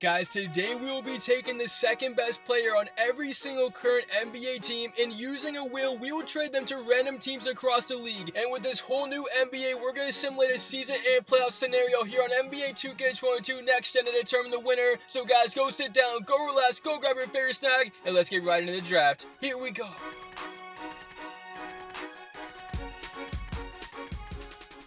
Guys, today we will be taking the second best player on every single current NBA team, and using a wheel, we will trade them to random teams across the league. And with this whole new NBA, we're going to simulate a season and playoff scenario here on NBA 2K22 Next Gen to determine the winner. So guys, go sit down, go relax, go grab your favorite snack, and let's get right into the draft. Here we go.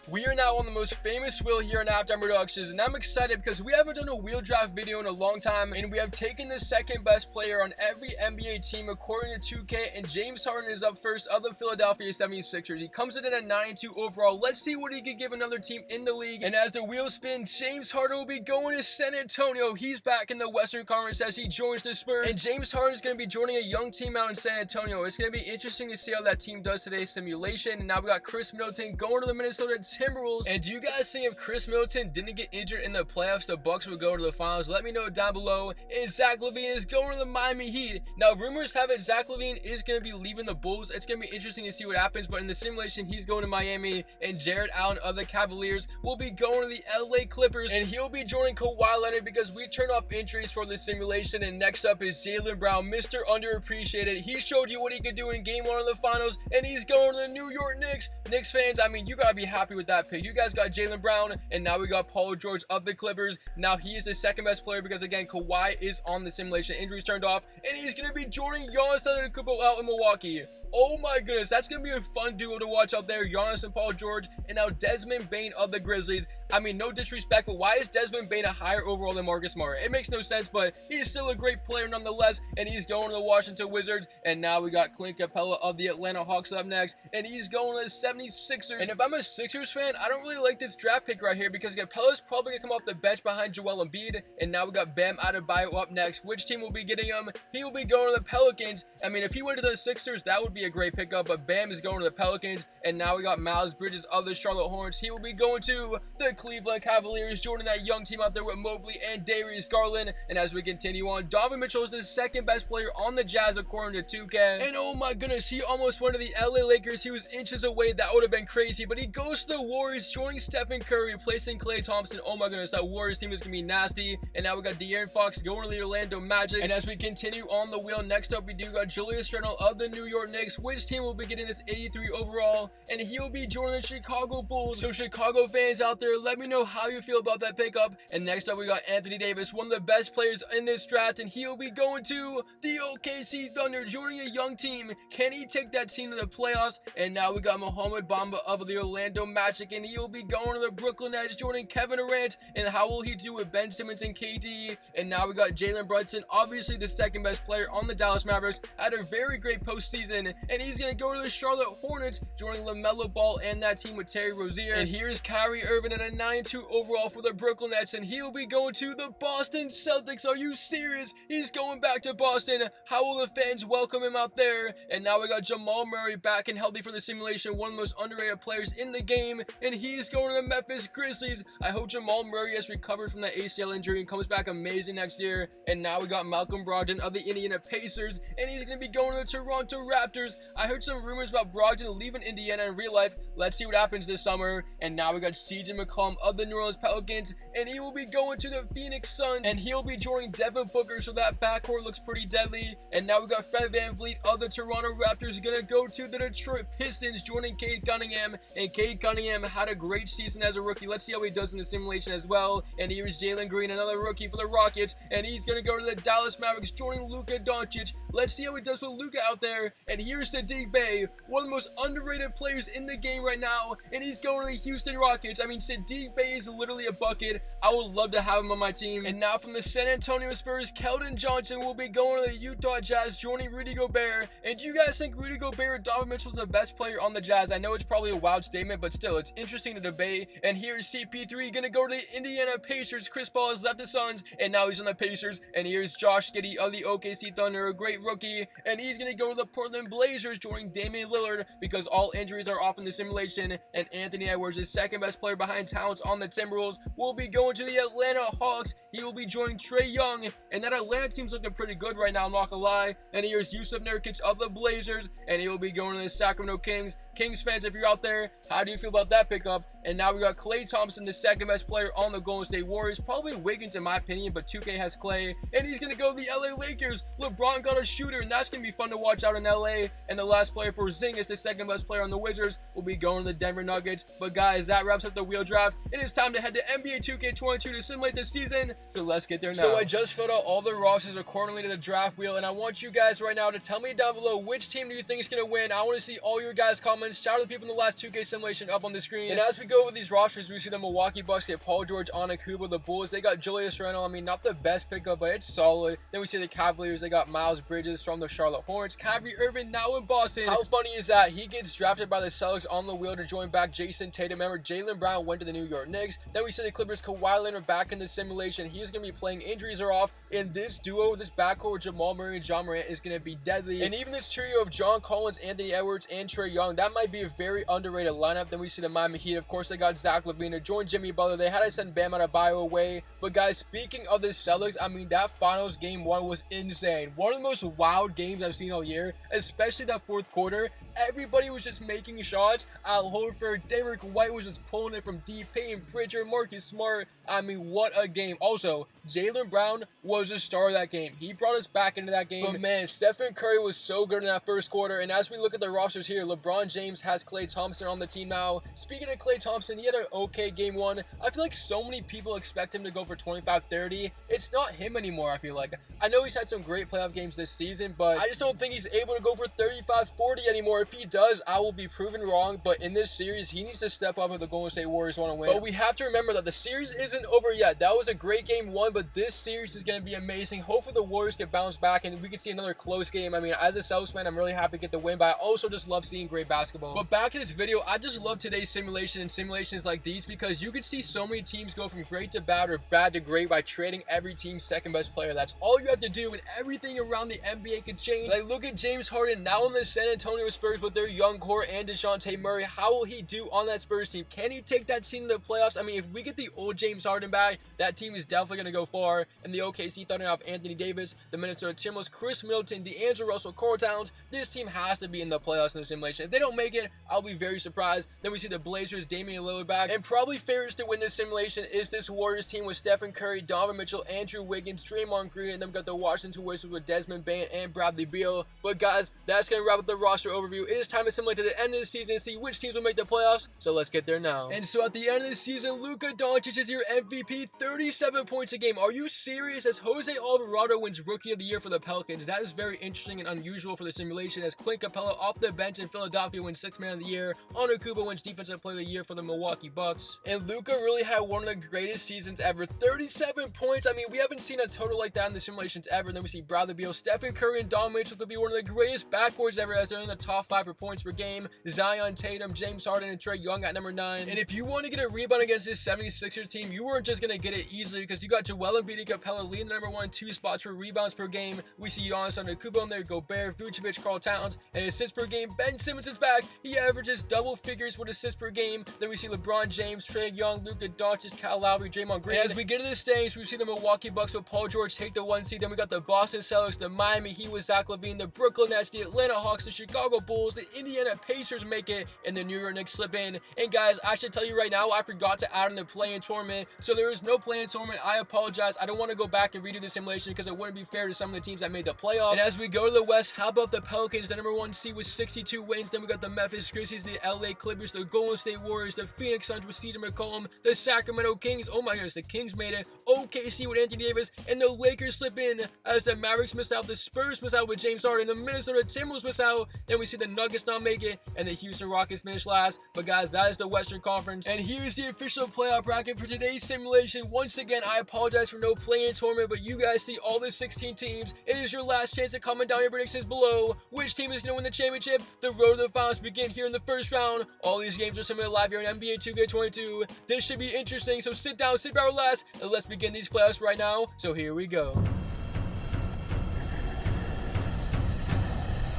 We are now on the most famous wheel here in Halftime Productions, and I'm excited because we haven't done a wheel draft video in a long time, and we have taken the second best player on every NBA team according to 2K, and James Harden is up first of the Philadelphia 76ers. He comes in at a 92 overall. Let's see what he could give another team in the league. And as the wheel spins, James Harden will be going to San Antonio. He's back in the Western Conference as he joins the Spurs, and James Harden is going to be joining a young team out in San Antonio. It's going to be interesting to see how that team does today's simulation. And now we got Khris Middleton going to the Minnesota Timberwolves. And do you guys think if Khris Middleton didn't get injured in the playoffs, the Bucks would go to the finals? Let me know down below. And Zach LaVine is going to the Miami Heat. Now, rumors have it Zach LaVine is going to be leaving the Bulls. It's going to be interesting to see what happens, but in the simulation, he's going to Miami. And Jarrett Allen of the Cavaliers will be going to the LA Clippers, and he'll be joining Kawhi Leonard because we turned off injuries for the simulation. And next up is Jaylen Brown, Mr. Underappreciated. He showed you what he could do in game 1 of the finals, and he's going to the New York Knicks. Knicks fans, I mean, you got to be happy with that pick. You guys got Jaylen Brown, and now we got Paul George of the Clippers. Now he is the second best player because, again, Kawhi is on the simulation. Injuries turned off, and he's going to be joining Giannis Antetokounmpo out in Milwaukee. Oh my goodness, that's going to be a fun duo to watch out there, Giannis and Paul George. And now Desmond Bane of the Grizzlies. I mean, no disrespect, but why is Desmond Bane a higher overall than Marcus Smart? It makes no sense, but he's still a great player nonetheless, and he's going to the Washington Wizards. And now we got Clint Capella of the Atlanta Hawks up next, and he's going to the 76ers. And if I'm a Sixers fan, I don't really like this draft pick right here because Capella's probably going to come off the bench behind Joel Embiid. And now we got Bam Adebayo up next. Which team will be getting him? He will be going to the Pelicans. I mean, if he went to the Sixers, that would be a great pickup, but Bam is going to the Pelicans. And now we got Miles Bridges of the Charlotte Hornets. He will be going to the Cleveland Cavaliers, joining that young team out there with Mobley and Darius Garland. And as we continue on, Donovan Mitchell is the second best player on the Jazz according to 2K. And oh my goodness, he almost went to the LA Lakers. He was inches away. That would have been crazy, but he goes to the Warriors, joining Stephen Curry, replacing Klay Thompson. Oh my goodness, that Warriors team is going to be nasty. And now we got De'Aaron Fox going to the Orlando Magic. And as we continue on the wheel, next up we do got Julius Randle of the New York Knicks. Which team will be getting this 83 overall? And he'll be joining the Chicago Bulls. So Chicago fans out there, let me know how you feel about that pickup. And next up we got Anthony Davis, one of the best players in this draft, and he'll be going to the OKC Thunder, joining a young team. Can he take that team to the playoffs? And now we got Mohamed Bamba of the Orlando Magic, and he'll be going to the Brooklyn Nets, joining Kevin Durant. And how will he do with Ben Simmons and KD? And now we got Jalen Brunson, obviously the second best player on the Dallas Mavericks, had a very great postseason, and he's going to go to the Charlotte Hornets, joining LaMelo Ball and that team with Terry Rozier. And here's Kyrie Irving at a 92 overall for the Brooklyn Nets, and he'll be going to the Boston Celtics. Are you serious? He's going back to Boston. How will the fans welcome him out there? And now we got Jamal Murray back and healthy for the simulation, one of the most underrated players in the game, and he's going to the Memphis Grizzlies. I hope Jamal Murray has recovered from that ACL injury and comes back amazing next year. And now we got Malcolm Brogdon of the Indiana Pacers, and he's going to be going to the Toronto Raptors. I heard some rumors about Brogdon leaving Indiana in real life. Let's see what happens this summer. And now we got CJ McCollum of the New Orleans Pelicans, and he will be going to the Phoenix Suns, and he'll be joining Devin Booker, so that backcourt looks pretty deadly. And now we got Fred VanVleet of the Toronto Raptors gonna go to the Detroit Pistons, joining Cade Cunningham. And Cade Cunningham had a great season as a rookie. Let's see how he does in the simulation as well. And here's Jalen Green, another rookie for the Rockets, and he's gonna go to the Dallas Mavericks, joining Luka Doncic. Let's see how he does with Luka out there. And here's Saddiq Bey, one of the most underrated players in the game right now, and he's going to the Houston Rockets. I mean, Saddiq Bey is literally a bucket. I would love to have him on my team. And now from the San Antonio Spurs, Keldon Johnson will be going to the Utah Jazz, joining Rudy Gobert. And do you guys think Rudy Gobert or Donovan Mitchell is the best player on the Jazz? I know it's probably a wild statement, but still, it's interesting to debate. And here's CP3 going to go to the Indiana Pacers. Chris Paul has left the Suns, and now he's on the Pacers. And here's Josh Giddey of the OKC Thunder, a great rookie, and he's going to go to the Portland Blazers, joining Damian Lillard because all injuries are off in the simulation. And Anthony Edwards, the second best player behind Towns on the Timberwolves, will be going to the Atlanta Hawks. He will be joining Trae Young, and that Atlanta team's looking pretty good right now, I'm not gonna lie. And here's Yusuf Nurkic of the Blazers, and he will be going to the Sacramento Kings, Kings fans, if you're out there, how do you feel about that pickup? And now we got Klay Thompson, the second best player on the Golden State Warriors. Probably Wiggins in my opinion, but 2K has Klay. And he's going to go to the LA Lakers. LeBron got a shooter, and that's going to be fun to watch out in LA. And the last player for Porzingis, the second best player on the Wizards, will be going to the Denver Nuggets. But guys, that wraps up the wheel draft. It is time to head to NBA 2K22 to simulate the season. So let's get there now. So I just filled out all the rosters accordingly to the draft wheel, and I want you guys right now to tell me down below which team do you think is going to win. I want to see all your guys' comments. Shout out to the people in the last 2K simulation up on the screen. And as we go over these rosters, we see the Milwaukee Bucks get Paul George, Kuba. The Bulls, they got Julius Randle. I mean, not the best pickup, but it's solid. Then we see the Cavaliers, they got Miles Bridges from the Charlotte Hornets. Kyrie Irving now in Boston. How funny is that? He gets drafted by the Celtics on the wheel to join back Jason Tatum. Remember, Jaylen Brown went to the New York Knicks. Then we see the Clippers, Kawhi Leonard back in the simulation. He's going to be playing, injuries are off. And this duo, this backcourt with Jamal Murray and John Morant is going to be deadly. And even this trio of John Collins, Anthony Edwards, and Trae Young, that might be a very underrated lineup. Then we see the Miami Heat. Of course, they got Zach LaVine to join Jimmy Butler. They had to send Bam Adebayo away. But guys, speaking of the Celtics, I mean, that finals game 1 was insane. One of the most wild games I've seen all year, especially that fourth quarter. Everybody was just making shots. Al Horford, Derek White was just pulling it from deep. Payton Pritchard, Marcus Smart. I mean, what a game. Also, Jaylen Brown was the star of that game. He brought us back into that game. But man, Stephen Curry was so good in that first quarter. And as we look at the rosters here, LeBron James has Klay Thompson on the team now. Speaking of Klay Thompson, he had an okay game 1. I feel like so many people expect him to go for 25-30. It's not him anymore, I feel like. I know he's had some great playoff games this season, but I just don't think he's able to go for 35-40 anymore. If he does, I will be proven wrong. But in this series, he needs to step up if the Golden State Warriors want to win. But we have to remember that the series isn't over yet. That was a great game 1, but this series is going to be amazing. Hopefully the Warriors get bounced back and we can see another close game. I mean, as a Celtics fan, I'm really happy to get the win, but I also just love seeing great basketball. But back to this video, I just love today's simulation and simulations like these because you can see so many teams go from great to bad or bad to great by trading every team's second best player. That's all you have to do, and everything around the NBA can change. Like, look at James Harden now in the San Antonio Spurs with their young core and DeJounte Murray. How will he do on that Spurs team? Can he take that team to the playoffs? I mean, if we get the old James Harden back, that team is definitely going to go far. And the OKC Thunder have Anthony Davis, the Minnesota Timberwolves, Khris Middleton, D'Angelo Russell, Karl Towns. This team has to be in the playoffs in the simulation. If they don't make it, I'll be very surprised. Then we see the Blazers, Damian Lillard back. And probably favorites to win this simulation is this Warriors team with Stephen Curry, Donovan Mitchell, Andrew Wiggins, Draymond Green, and then we got the Washington Wizards with Desmond Bane and Bradley Beal. But guys, that's going to wrap up the roster overview. It is time to simulate to the end of the season and see which teams will make the playoffs. So let's get there now. And so at the end of the season, Luka Doncic is your MVP, 37 points a game. Are you serious? As Jose Alvarado wins Rookie of the Year for the Pelicans. That is very interesting and unusual for the simulation, as Clint Capella off the bench in Philadelphia wins 6th Man of the Year. Kuba wins Defensive Player of the Year for the Milwaukee Bucks. And Luka really had one of the greatest seasons ever. 37 points. I mean, we haven't seen a total like that in the simulations ever. And then we see Bradley Beal, Stephen Curry, and Don Mitchell could be one of the greatest backcourts ever, as they're in the top 5 for points per game. Zion, Tatum, James Harden, and Trae Young at number 9. And if you want to get a rebound against this 76er team, you weren't just going to get it easily, because you got Joel Embiid and Capella leading the number 1 and 2 spots for rebounds per game. We see Giannis Antetokounmpo on there, Gobert, Vucevic, Karl Towns, and assists per game. Ben Simmons is back. He averages double figures with assists per game. Then we see LeBron James, Trae Young, Luka Doncic, Kyle Lowry, Draymond Green. And as we get to the standings, we see the Milwaukee Bucks with Paul George take the 1 seed. Then we got the Boston Celtics, the Miami Heat with Zach LaVine, the Brooklyn Nets, the Atlanta Hawks, the Chicago Bulls, the Indiana Pacers make it, and the New York Knicks slip in. And guys, I should tell you right now, I forgot to add in the play-in tournament. So there is no play-in tournament. I apologize. I don't want to go back and redo the simulation because it wouldn't be fair to some of the teams that made the playoffs. And as we go to the West, how about the Pelicans, the number 1 seed with 62 wins? Then we got the Memphis Grizzlies, the LA Clippers, the Golden State Warriors, the Phoenix Suns with CJ McCollum, the Sacramento Kings. Oh my goodness, the Kings made it. OKC with Anthony Davis, and the Lakers slip in as the Mavericks miss out. The Spurs miss out with James Harden. The Minnesota Timberwolves miss out. Then we see the Nuggets not make it, and the Houston Rockets finish last. But guys, that is the Western Conference. And here's the official playoff bracket for today's simulation. Once again, I apologize for no play-in tournament, but you guys see all the 16 teams. It is your last chance to comment down your predictions below. Which team is going to win the championship? The road to the finals begin here in the first round. All these games are simulated live here in NBA 2K22. This should be interesting, so sit down, sit back, relax, and let's begin these playoffs right now. So here we go.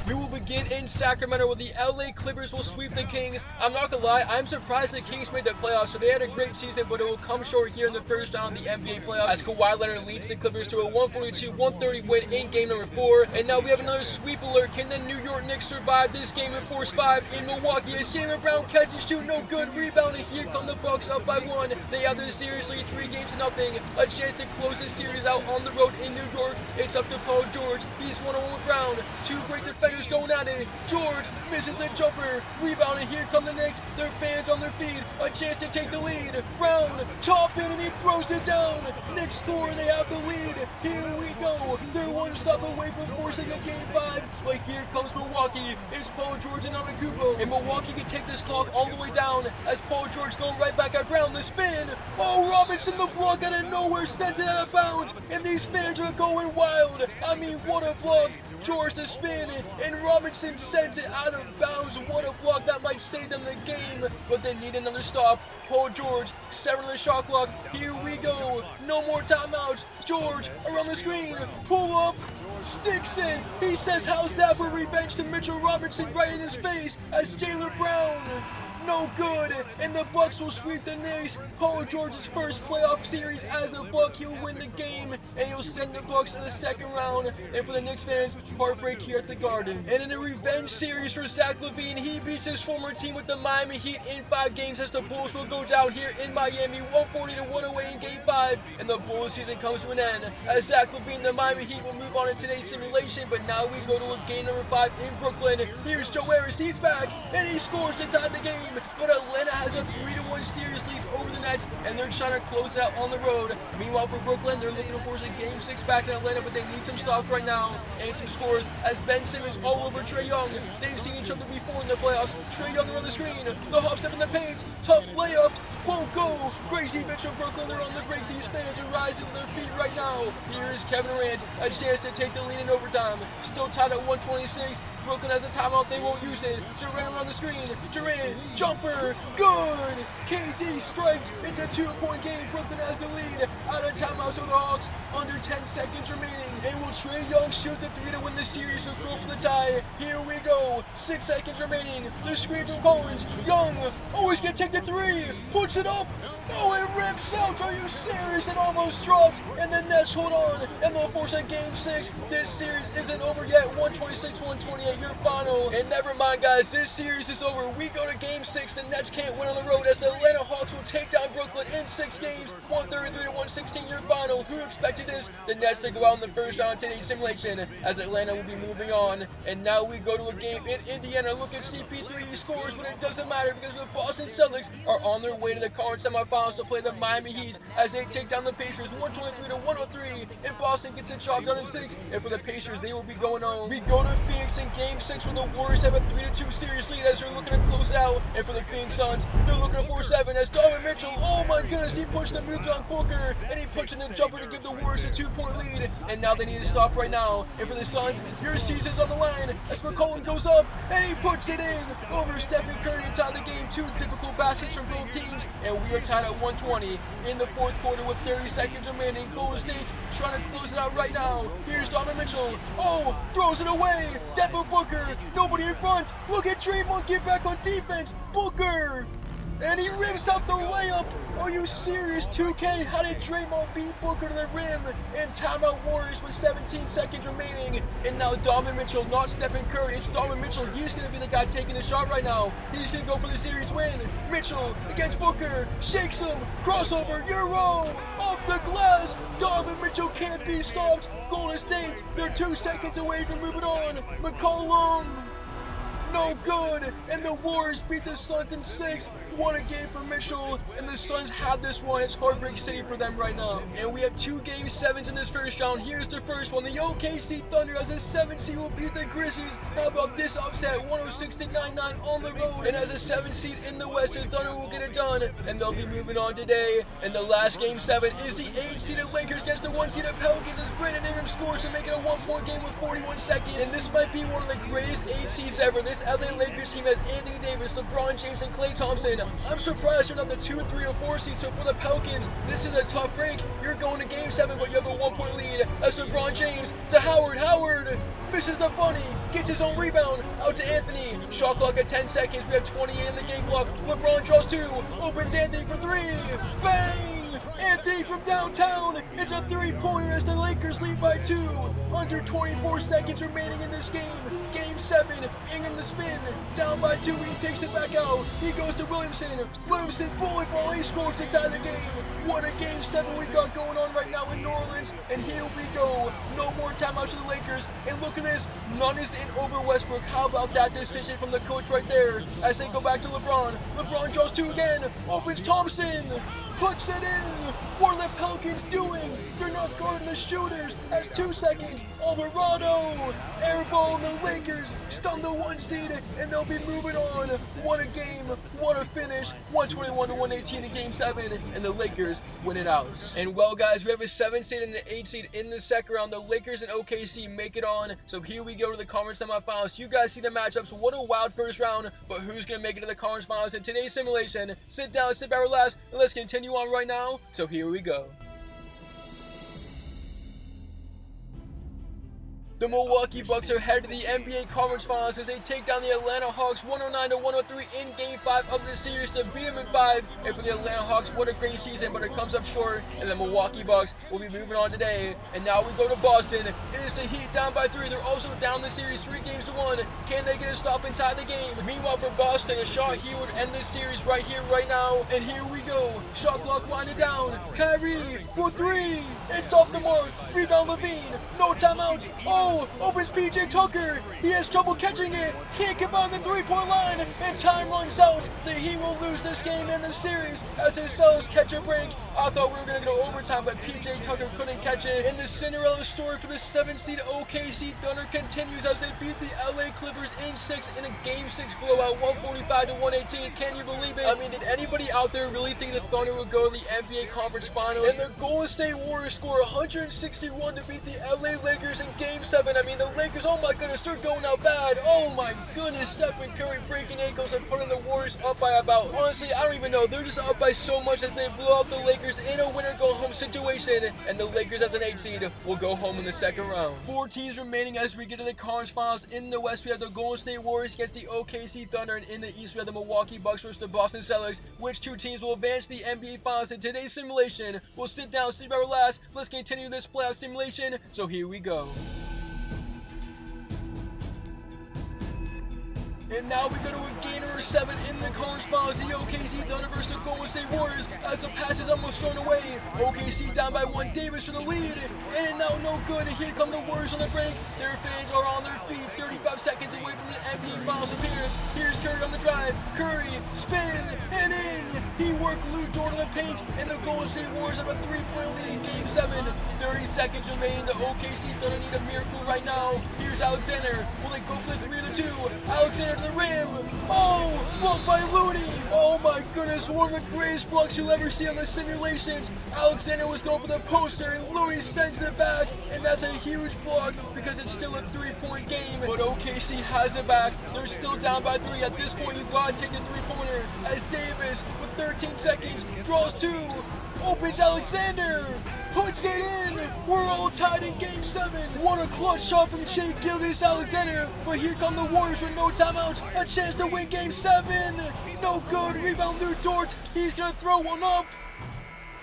We will begin in Sacramento where the LA Clippers will sweep the Kings. I'm not gonna lie, I'm surprised the Kings made the playoffs. So they had a great season, but it will come short here in the first round of the NBA playoffs as Kawhi Leonard leads the Clippers to a 142-130 win in game number 4. And now we have another sweep alert. Can the New York Knicks survive this game in Force 5 in Milwaukee? As Jaylen Brown catch and shoot, no good. Rebound, and here come the Bucks up by 1. They have this series lead 3-0. A chance to close the series out on the road in New York. It's up to Paul George. He's 1-on-1 with Brown. Two great defenders going at it. George misses the jumper. Rebound, and here come the Knicks. Their fans on their feet. A chance to take the lead. Brown, top in, and he throws it down. Knicks score, and they have the lead. Here we go. They're one stop away from forcing a game 5. But here comes Milwaukee. It's Paul George and Antetokounmpo. And Milwaukee can take this clock all the way down as Paul George going right back at Brown. The spin. Oh, Robinson, the block out of nowhere, sends it out of bounds. And these fans are going wild. I mean, what a block. George the spin, and Robinson sends it out of bounds. What a block. That might save them the game, but they need another stop. Paul George, 7 on the shot clock. Here we go. No more timeouts. George around the screen. Pull up. Sticks in. He says, how's that for revenge to Mitchell Robinson right in his face as Jaylen Brown. No good, and the Bucks will sweep the Knicks. Paul George's first playoff series as a Buck. He'll win the game, and he'll send the Bucks to the second round. And for the Knicks fans, heartbreak here at the Garden. And in a revenge series for Zach LaVine, he beats his former team with the Miami Heat in 5 games as the Bulls will go down here in Miami, 140-1 away in Game 5. And the Bulls season comes to an end as Zach LaVine, the Miami Heat, will move on in today's simulation. But now we go to a game number 5 in Brooklyn. Here's Joe Harris. He's back, and he scores to tie the game. But Atlanta has a 3-1 series lead over the Nets, and they're trying to close it out on the road. Meanwhile, for Brooklyn, they're looking to force a Game 6 back in Atlanta, but they need some stops right now and some scores as Ben Simmons all over Trae Young. They've seen each other before in the playoffs. Trae Young around the screen. The hop step in the paint. Tough layup. Won't go. Great defense from Brooklyn. They're on the break. These fans are rising to their feet right now. Here is Kevin Durant. A chance to take the lead in overtime. Still tied at 126. Brooklyn has a timeout, they won't use it. Durant around the screen. Durant, jumper, good. KD strikes. It's a 2-point game. Brooklyn has the lead. Out of timeout, so the Hawks under 10 seconds remaining. And will Trae Young shoot the 3 to win the series or go for the tie? Here we go. 6 seconds remaining. The screen from Collins. Young, oh, he's gonna take the 3. Puts it up. Oh, it rips out. Are you serious? It almost dropped. And the Nets hold on. And they'll force a Game 6. This series isn't over yet. 126-128. Your final. And never mind, guys, this series is over. We go to Game 6. The Nets can't win on the road as the Atlanta Hawks will take down Brooklyn in 6 games. 133-116, your final. Who expected this? The Nets to go out in the first round of today's simulation as Atlanta will be moving on. And now we go to a game in Indiana. Look at CP3. He scores, but it doesn't matter because the Boston Celtics are on their way to the conference semifinals to play the Miami Heat as they take down the Pacers 123-103. And Boston gets a job done in 6. And for the Pacers, they will be going home. We go to Phoenix in Game 6 where the Warriors have a 3-2 series lead as they're looking to close it out. And for the Phoenix Suns, they're looking to 4-7 as Donovan Mitchell, oh my goodness, he pushed the moves on Booker and he puts in the jumper to give the Warriors a 2-point lead. And now they need to stop right now. And for the Suns, your season's on the line as McCollum goes up and he puts it in over Stephen Curry to tie the game. 2 difficult baskets from both teams. And we are tied at 120 in the 4th quarter with 30 seconds remaining. Golden State trying to close it out right now. Here's Donovan Mitchell. Oh, throws it away. Devin Booker. Nobody in front. Look at Draymond get back on defense. Booker. And he rims out the layup. Are you serious, 2K? How did Draymond beat Booker to the rim? And timeout Warriors with 17 seconds remaining. And now Donovan Mitchell, not Stephen Curry. It's Donovan Mitchell. He's going to be the guy taking the shot right now. He's going to go for the series win. Mitchell against Booker. Shakes him. Crossover. Euro. Off the glass. Donovan Mitchell can't be stopped. Golden State, they're 2 seconds away from moving on. McCollum. No good, and the Warriors beat the Suns in 6. What a game for Mitchell, and the Suns have this one. It's Heartbreak City for them right now. And we have 2 Game 7s in this first round. Here's the first one. The OKC Thunder as a 7 seed will beat the Grizzlies. How about this upset? 106-99 on the road. And as a 7 seed in the West, the Thunder will get it done, and they'll be moving on today. And the last Game 7 is the 8 seeded Lakers against the 1 seeded Pelicans as Brandon Ingram scores to make it a 1-point game with 41 seconds. And this might be one of the greatest 8 seeds ever. This LA Lakers team has Anthony Davis, LeBron James, and Klay Thompson. I'm surprised they're not the 2, 3, or 4 seed. So for the Pelicans, this is a tough break. You're going to Game 7, but you have a 1-point lead as LeBron James to Howard. Howard misses the bunny, gets his own rebound, out to Anthony. Shot clock at 10 seconds, we have 28 in the game clock. LeBron draws 2, opens Anthony for 3. Bang! Anthony from downtown. It's a 3-pointer as the Lakers lead by 2. Under 24 seconds remaining in this game. Game 7, Ingram the spin, down by 2, he takes it back out. He goes to Williamson. Williamson bullet ball, he scores to tie the game. What a game 7 we got going on right now in New Orleans. And here we go. No more timeouts for the Lakers. And look at this, none is in over Westbrook. How about that decision from the coach right there? As they go back to LeBron. LeBron draws 2 again. Opens Thompson. Puts it in! What are the Pelicans doing? They're not guarding the shooters. As 2 seconds, Alvarado! Airball, the Lakers stun the 1 seed, and they'll be moving on. What a game, what a finish. 121-118 in game 7, and the Lakers win it out. And well guys, we have a 7 seed and an 8 seed in the second round. The Lakers and OKC make it on. So here we go to the conference semifinals. You guys see the matchups. What a wild first round, but who's going to make it to the conference finals in today's simulation? Sit down, sit back, relax, and let's continue on right now. So here we go. The Milwaukee Bucks are headed to the NBA Conference Finals as they take down the Atlanta Hawks 109-103 in Game 5 of the series to beat them in 5. And for the Atlanta Hawks, what a great season, but it comes up short. And the Milwaukee Bucks will be moving on today. And now we go to Boston. It is the Heat down by 3. They're also down the series 3-1. Can they get a stop and tie the game? Meanwhile for Boston, a shot here would end this series right here, right now. And here we go. Shot clock winding down. Kyrie for 3. It's off the mark. Rebound Levine. No timeout. Opens PJ Tucker. He has trouble catching it. Can't get by the 3-point line. And time runs out. The Heat will lose this game and the series as the Celtics catch a break. I thought we were going to go overtime, but PJ Tucker couldn't catch it. And the Cinderella story for the 7-seed OKC Thunder continues as they beat the LA Clippers in 6 in a Game 6 blowout, 145-118. Can you believe it? I mean, did anybody out there really think the Thunder would go to the NBA Conference Finals? And the Golden State Warriors score 161 to beat the LA Lakers in Game 7. I mean, the Lakers, oh my goodness, they're going out bad. Oh my goodness, Stephen Curry breaking ankles and putting the Warriors up by about, honestly, I don't even know. They're just up by so much as they blow out the Lakers in a winner-go-home situation. And the Lakers as an 8 seed will go home in the second round. 4 teams remaining as we get to the conference finals. In the West, we have the Golden State Warriors against the OKC Thunder. And in the East, we have the Milwaukee Bucks versus the Boston Celtics. Which 2 teams will advance to the NBA Finals in today's simulation? We'll sit down, sit back, relax. Let's continue this playoff simulation. So here we go. And now we go to a game number 7 in the conference finals. The OKC Thunder versus the Golden State Warriors as the pass is almost thrown away. OKC down by 1. Davis for the lead. In and out, no good. And here come the Warriors on the break. Their fans are on their feet. 35 seconds away from an NBA Finals appearance. Here's Curry on the drive. Curry, spin, and in. He worked Lou Dort in the paint. And the Golden State Warriors have a 3-point lead in Game 7. 30 seconds remaining. The OKC Thunder need a miracle right now. Here's Alexander. Will they go for the 3 or the 2? Alexander to the rim. Oh, blocked by Looney. Oh my goodness, one of the greatest blocks you'll ever see on the simulations. Alexander was going for the poster and Looney sends it back. And that's a huge block because it's still a 3-point game. But OKC has it back. They're still down by 3. At this point, you've got to take the 3-pointer as Davis with 13 seconds draws 2. Opens Alexander. Puts it in! We're all tied in Game 7. What a clutch shot from Shai Gilgeous-Alexander. But here come the Warriors with no timeouts. A chance to win Game 7. No good. Rebound Lou Dort. He's going to throw one up.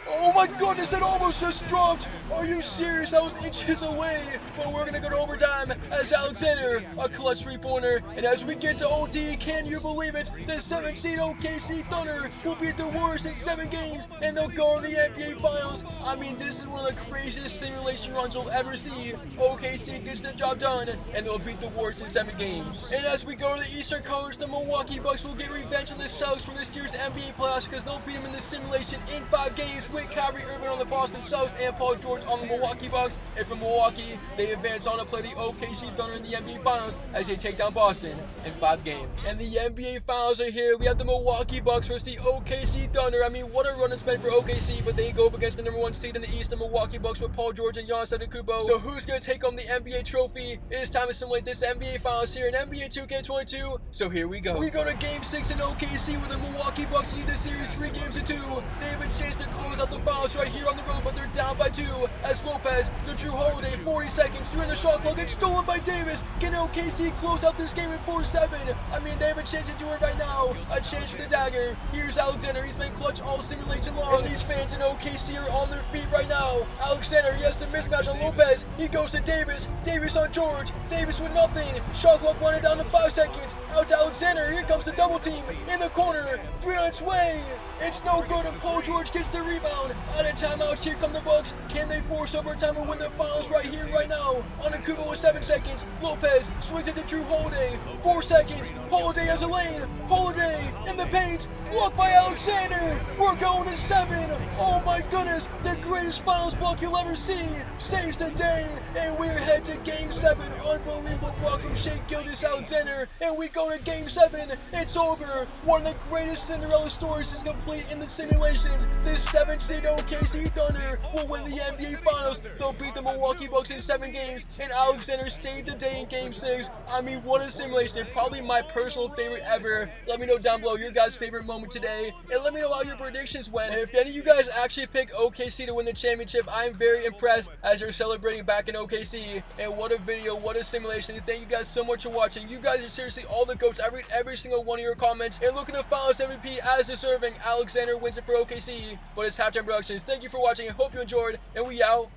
Oh my goodness, that almost just dropped. Are you serious? That was inches away. But we're going to go to overtime as Alexander, a clutch 3-pointer. And as we get to OT, can you believe it? The 7-seed OKC Thunder will beat the Warriors in 7 games. And they'll go to the NBA Finals. I mean, this is one of the craziest simulation runs you'll ever see. OKC gets the job done. And they'll beat the Warriors in 7 games. And as we go to the Eastern Conference, the Milwaukee Bucks will get revenge on the Celtics for this year's NBA playoffs because they'll beat them in the simulation in 5 games. With Kyrie Irving on the Boston Celtics and Paul George on the Milwaukee Bucks. And from Milwaukee, they advance on to play the OKC Thunder in the NBA Finals as they take down Boston in 5 games. And the NBA Finals are here. We have the Milwaukee Bucks versus the OKC Thunder. I mean, what a run it's been for OKC, but they go up against the number 1 seed in the East, the Milwaukee Bucks with Paul George and Giannis Antetokounmpo. So who's going to take home the NBA trophy? It is time to simulate this NBA Finals here in NBA 2K22. So here we go. We go to Game 6 in OKC where the Milwaukee Bucks lead the series 3-2. They have a chance to close out the fouls right here on the road, but they're down by 2 as Lopez to Drew Holiday, 40 seconds, 3 in the shot clock, it's stolen by Davis. Can OKC close out this game in 4-7? I mean, they have a chance to do it right now. A chance for the dagger. Here's Alexander, he's been clutch all simulation long, and these fans in OKC are on their feet right now. Alexander, he has the mismatch on Lopez. He goes to Davis. Davis on George. Davis with nothing. Shot clock running down to 5 seconds. Out to Alexander. Here comes the double team in the corner. 3 on its way. It's no good if Paul George gets the rebound. Out of timeouts, here come the Bucks. Can they force overtime and win the finals right here, right now? On Akubo with 7 seconds. Lopez swings it to Drew Holiday. 4 seconds. Holiday has a lane. Holiday in the paint. Blocked by Alexander. We're going to 7. Oh my goodness. The greatest finals block you'll ever see. Saves the day. And we're head to game 7. Unbelievable block from Shai Gilgeous-Alexander. And we go to game 7. It's over. One of the greatest Cinderella stories is complete in the simulations. This 7th seed OKC Thunder will win the NBA Finals. They'll beat the Milwaukee Bucks in 7 games, and Alexander saved the day in Game 6. I mean, what a simulation. Probably my personal favorite ever. Let me know down below your guys' favorite moment today, and let me know how your predictions went. And if any of you guys actually pick OKC to win the championship, I'm very impressed as they're celebrating back in OKC. And what a video, what a simulation. Thank you guys so much for watching. You guys are seriously all the goats. I read every single one of your comments, and look at the Finals MVP as deserving. Alexander wins it for OKC, but it's Halftime Productions. Thank you for watching. I hope you enjoyed, and we out.